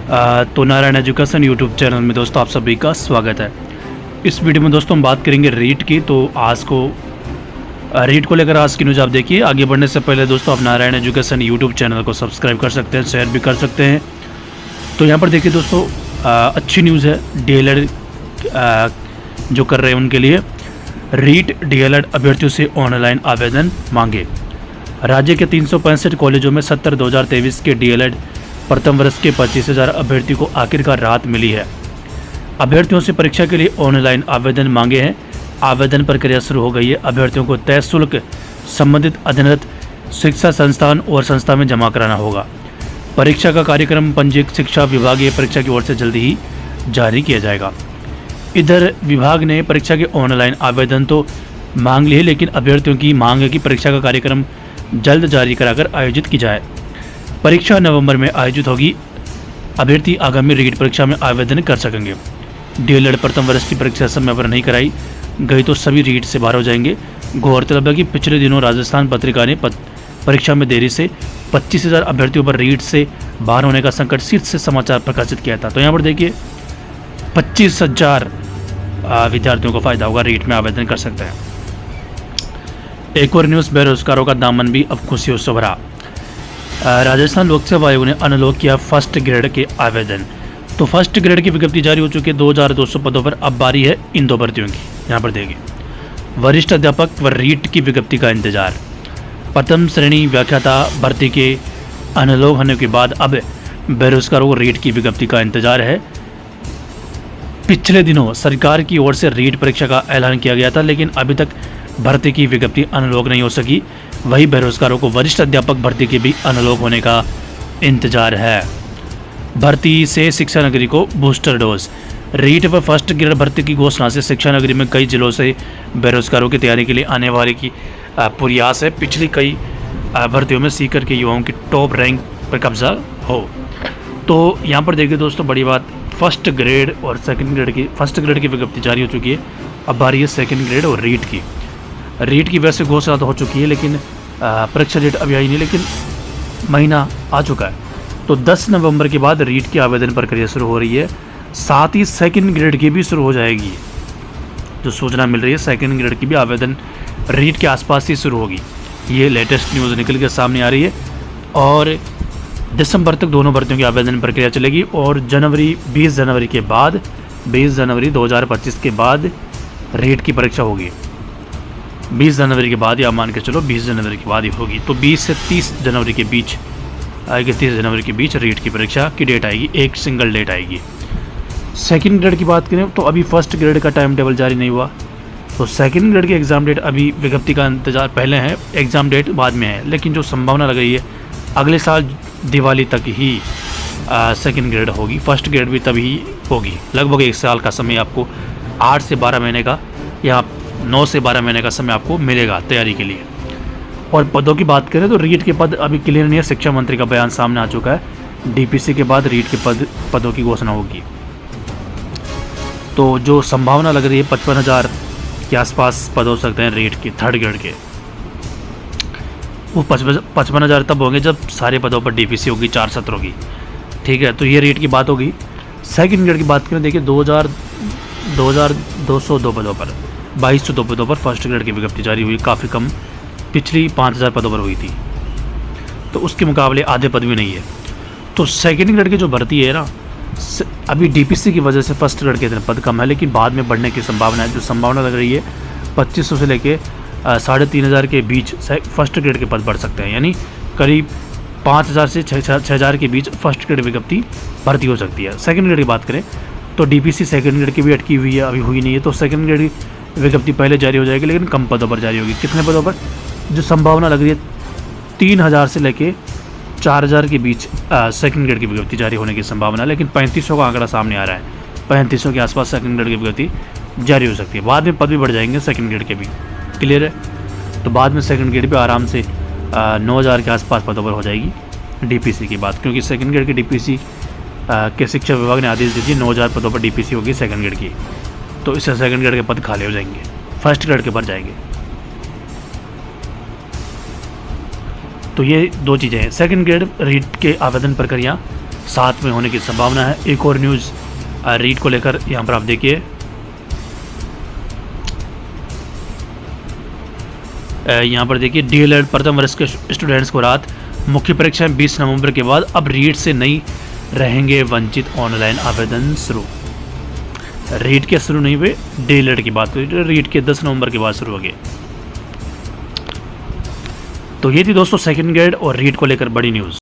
तो Narayan education YouTube channel में दोस्तों आप सभी का स्वागत है। इस वीडियो में दोस्तों हम बात करेंगे रीट की। तो आज को रीट को लेकर आज की न्यूज़ आप देखिए। आगे बढ़ने से पहले दोस्तों आप नारायण एजुकेशन यूट्यूब चैनल को सब्सक्राइब कर सकते हैं, शेयर भी कर सकते हैं। तो यहाँ पर देखिए दोस्तों अच्छी न्यूज़ है DLED जो कर रहे हैं उनके लिए। रीट DLED अभ्यर्थियों से ऑनलाइन आवेदन मांगे। राज्य के 365 कॉलेजों में 70/2023 के DLED प्रथम वर्ष के 25,000 अभ्यर्थियों को आखिरकार राहत मिली है। अभ्यर्थियों से परीक्षा के लिए ऑनलाइन आवेदन मांगे हैं। आवेदन प्रक्रिया शुरू हो गई है। अभ्यर्थियों को तय शुल्क संबंधित अध्ययनरत शिक्षा संस्थान और संस्था में जमा कराना होगा। परीक्षा का कार्यक्रम पंजीयक शिक्षा विभागीय परीक्षा की ओर से जल्दी ही जारी किया जाएगा। इधर विभाग ने परीक्षा के ऑनलाइन आवेदन तो मांग लिए, लेकिन अभ्यर्थियों की मांग है कि परीक्षा का कार्यक्रम जल्द जारी कराकर आयोजित की जाए। परीक्षा नवंबर में आयोजित होगी। अभ्यर्थी आगामी रीट परीक्षा में आवेदन कर सकेंगे। DLED प्रथम वर्ष की परीक्षा समय पर नहीं कराई गई तो सभी रीट से बाहर हो जाएंगे। गौरतलब है कि पिछले दिनों राजस्थान पत्रिका ने परीक्षा में देरी से 25,000 अभ्यर्थियों पर रीट से बाहर होने का संकट शीर्ष से समाचार प्रकाशित किया था। तो यहाँ पर देखिए 25,000 विद्यार्थियों को फायदा होगा, रीट में आवेदन कर सकते हैं। एक और न्यूज़, बेरोजगारों का दामन भी अब खुशियों से भरा। राजस्थान लोक सेवा आयोग ने अनलॉक किया फर्स्ट ग्रेड के आवेदन। तो फर्स्ट ग्रेड की विज्ञप्ति जारी हो चुकी है। 2,200 पदों पर अब बारी है इन दो भर्तियों की। यहाँ पर देखिए वरिष्ठ अध्यापक व रीट की विज्ञप्ति का इंतजार। प्रथम श्रेणी व्याख्याता भर्ती के अनलॉक होने के बाद अब बेरोजगारों को रीट की विज्ञप्ति का इंतजार है। पिछले दिनों सरकार की ओर से रीट परीक्षा का ऐलान किया गया था, लेकिन अभी तक भर्ती की विज्ञप्ति अनलॉक नहीं हो सकी। वही बेरोजगारों को वरिष्ठ अध्यापक भर्ती के भी अनलॉक होने का इंतजार है। भर्ती से शिक्षा नगरी को बूस्टर डोज। रीट व फर्स्ट ग्रेड भर्ती की घोषणा से शिक्षा नगरी में कई जिलों से बेरोजगारों की तैयारी के लिए आने वाले की पूरी आस है। पिछली कई भर्तियों में सीकर के युवाओं की टॉप रैंक पर कब्जा हो। तो यहाँ पर देखिए दोस्तों बड़ी बात, फर्स्ट ग्रेड और सेकंड ग्रेड की, फर्स्ट ग्रेड की विज्ञप्ति जारी हो चुकी है। अब बारी है सेकंड ग्रेड और रीट की। रीट की वैसे घोषणा तो हो चुकी है, लेकिन परीक्षा डेट अभी आई नहीं, लेकिन महीना आ चुका है। तो 10 नवंबर के बाद रीट की आवेदन प्रक्रिया शुरू हो रही है। साथ ही सेकंड ग्रेड की भी शुरू हो जाएगी। जो सूचना मिल रही है सेकंड ग्रेड की भी आवेदन रीट के आसपास ही शुरू होगी। ये लेटेस्ट न्यूज़ निकल के सामने आ रही है। और दिसंबर तक दोनों भर्तियों की आवेदन प्रक्रिया चलेगी। और 20 जनवरी के बाद 20 जनवरी 2025 के बाद रीट की परीक्षा होगी। 20 जनवरी के बाद, या मान के चलो 20 जनवरी के बाद ही होगी। तो 20 से 30 जनवरी के बीच आएगी। 30 जनवरी के बीच रीट की परीक्षा की डेट आएगी, एक सिंगल डेट आएगी। सेकंड ग्रेड की बात करें तो अभी फर्स्ट ग्रेड का टाइम टेबल जारी नहीं हुआ। तो सेकंड ग्रेड की एग्ज़ाम डेट अभी विज्ञप्ति का इंतजार पहले है, एग्ज़ाम डेट बाद में है। लेकिन जो संभावना लग रही है अगले साल दिवाली तक ही सेकंड ग्रेड होगी। फर्स्ट ग्रेड भी तभी होगी। लगभग 1 साल का समय आपको 8 से 12 महीने का या 9 से 12 महीने का समय आपको मिलेगा तैयारी के लिए। और पदों की बात करें तो रीट के पद अभी क्लियर नहीं है। शिक्षा मंत्री का बयान सामने आ चुका है। DPC के बाद रीट के पदों की घोषणा होगी। तो जो संभावना लग रही है 55,000 के आसपास पद हो सकते हैं रीट के थर्ड ग्रेड के। वो 55,000 तब होंगे जब सारे पदों पर DPC होगी, 4 सत्र होगी। ठीक है, तो ये रीट की बात होगी। सेकंड ग्रेड की बात करें, देखिए 2,202 पदों पर, 2202 पदों पर फर्स्ट ग्रेड की विज्ञप्ति जारी हुई। काफ़ी कम, पिछली 5,000 पदों पर हुई थी। तो उसके मुकाबले आधे पद भी नहीं है। तो सेकंड ग्रेड की जो भर्ती है ना, अभी DPC की वजह से फर्स्ट ग्रेड के इतने पद कम है, लेकिन बाद में बढ़ने की संभावना है। जो संभावना लग रही है 2500 से लेके 3,500 के बीच फर्स्ट ग्रेड के पद बढ़ सकते हैं। यानी करीब 5,000 से 6,000 के बीच फर्स्ट ग्रेड विज्ञप्ति भर्ती हो सकती है। सेकंड ग्रेड की बात करें तो DPC सेकंड ग्रेड की भी अटकी हुई है, अभी हुई नहीं है। तो सेकंड ग्रेड की विज्ञप्ति पहले जारी हो जाएगी, लेकिन कम पदों पर जारी होगी। कितने पदों पर? जो संभावना लग रही है 3,000 से लेके 4,000 के बीच सेकंड ग्रेड की विज्ञप्ति जारी होने की संभावना है। लेकिन 3500 का आंकड़ा सामने आ रहा है। 3500 के आसपास सेकंड ग्रेड की विज्ञप्ति जारी हो सकती है। बाद में पद भी बढ़ जाएंगे सेकंड ग्रेड के भी। क्लियर है? तो बाद में सेकंड ग्रेड भी आराम से 9,000 के आसपास पदों पर हो जाएगी DPC की बात, क्योंकि सेकंड ग्रेड की DPC के शिक्षा विभाग ने आदेश दी थी 9,000 पदों पर DPC होगी सेकंड ग्रेड की। तो इससे सेकंड ग्रेड के पद खाली हो जाएंगे, फर्स्ट ग्रेड के भर जाएंगे। तो ये दो चीज़ें हैं। सेकंड ग्रेड रीट के आवेदन प्रक्रिया 7 में होने की संभावना है। एक और न्यूज़ रीट को लेकर यहाँ पर आप देखिए, यहाँ पर देखिए डीएलएड प्रथम वर्ष के स्टूडेंट्स को राहत, मुख्य परीक्षाएं 20 नवंबर के बाद, अब रीट से नहीं रहेंगे वंचित, ऑनलाइन आवेदन शुरू। रीट के शुरू नहीं हुए, डीएलएड की बात हुई, रीट के 10 नवंबर के बाद शुरू हो गए। तो ये थी दोस्तों सेकंड ग्रेड और रीट को लेकर बड़ी न्यूज़।